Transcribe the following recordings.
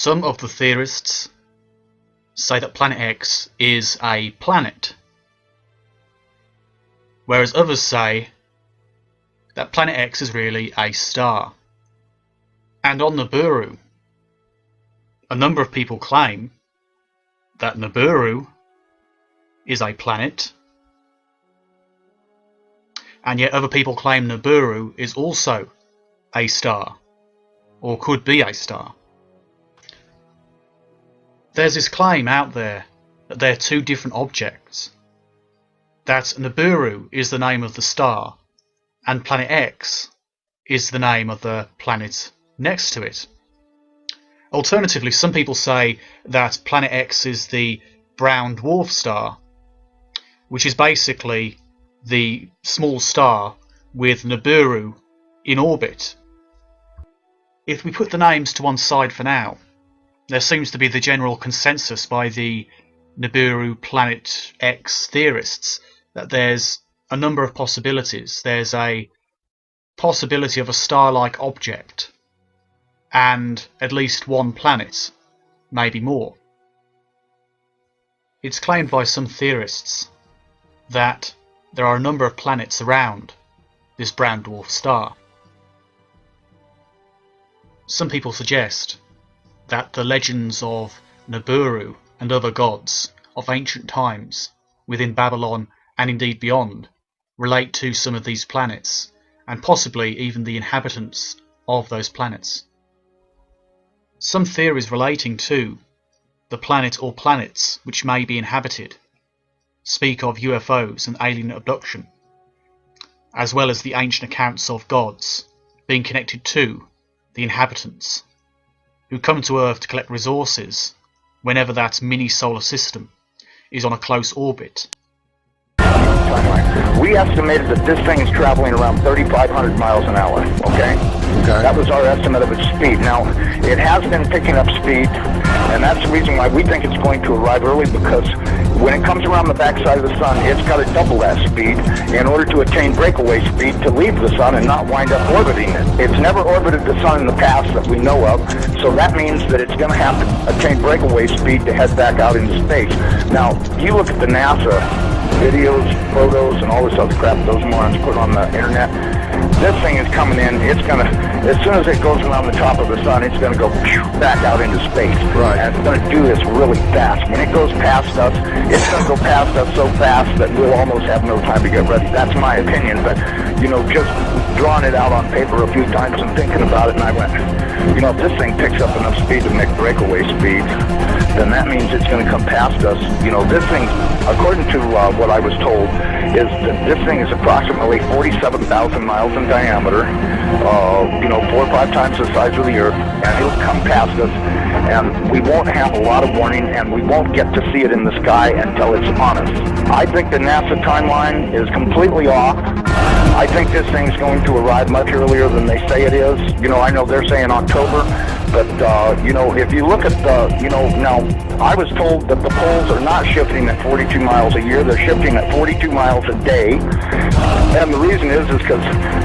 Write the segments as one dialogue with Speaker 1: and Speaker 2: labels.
Speaker 1: Some of the theorists say that Planet X is a planet, whereas others say that Planet X is really a star. And on Nibiru, a number of people claim that Nibiru is a planet, and yet other people claim Nibiru is also a star, or could be a star. There's this claim out there that they're two different objects, that Nibiru is the name of the star and Planet X is the name of the planet next to it. Alternatively, some people say that Planet X is the brown dwarf star, which is basically the small star with Nibiru in orbit. If we put the names to one side for now, there seems to be the general consensus by the Nibiru Planet X theorists that there's a number of possibilities. There's a possibility of a star-like object and at least one planet, maybe more. It's claimed by some theorists that there are a number of planets around this brown dwarf star. Some people suggest that the legends of Nibiru and other gods of ancient times within Babylon and indeed beyond relate to some of these planets, and possibly even the inhabitants of those planets. Some theories relating to the planet or planets which may be inhabited speak of UFOs and alien abduction, as well as the ancient accounts of gods being connected to the inhabitants who come to Earth to collect resources whenever that mini solar system is on a close orbit.
Speaker 2: We estimated that this thing is traveling around 3,500 miles an hour, okay? That was our estimate of its speed. Now, it has been picking up speed, and that's the reason why we think it's going to arrive early, because when it comes around the backside of the sun, it's got to double that speed in order to attain breakaway speed to leave the sun and not wind up orbiting it. It's never orbited the sun in the past that we know of, so that means that it's going to have to attain breakaway speed to head back out into space. Now, you look at the NASA videos, photos, and all this other crap those morons put on the internet. This thing is coming in, it's gonna, as soon as it goes around the top of the sun, it's gonna go back out into space. Right. And it's gonna do this really fast. When it goes past us, it's gonna go past us so fast that we'll almost have no time to get ready. That's my opinion, but, you know, just drawing it out on paper a few times and thinking about it, and I went, you know, if this thing picks up enough speed to make breakaway speed, then that means it's going to come past us. You know, this thing, according to what I was told, is that this thing is approximately 47,000 miles in diameter, you know, 4 or 5 times the size of the Earth, and it'll come past us, and we won't have a lot of warning, and we won't get to see it in the sky until it's on us. I think the NASA timeline is completely off. I think this thing's going to arrive much earlier than they say it is. You know, I know they're saying October, but, you know, if you look at the, you know, now, I was told that the poles are not shifting at 42 miles a year, they're shifting at 42 miles a day, and the reason is because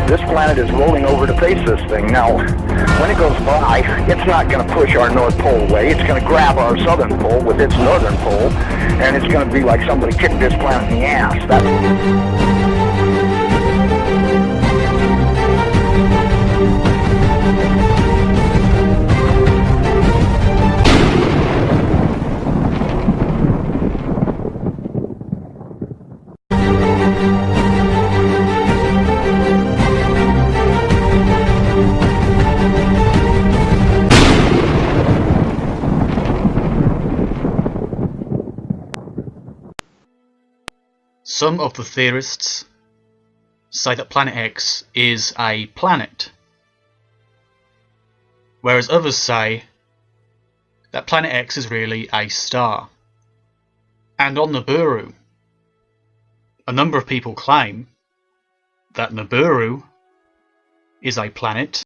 Speaker 2: this planet is rolling over to face this thing. Now, when it goes by, it's not going to push our North Pole away, it's going to grab our Southern Pole with its Northern Pole, and it's going to be like somebody kicked this planet in the ass.
Speaker 1: Some of the theorists say that Planet X is a planet, whereas others say that Planet X is really a star. And on Nibiru, a number of people claim that Nibiru is a planet,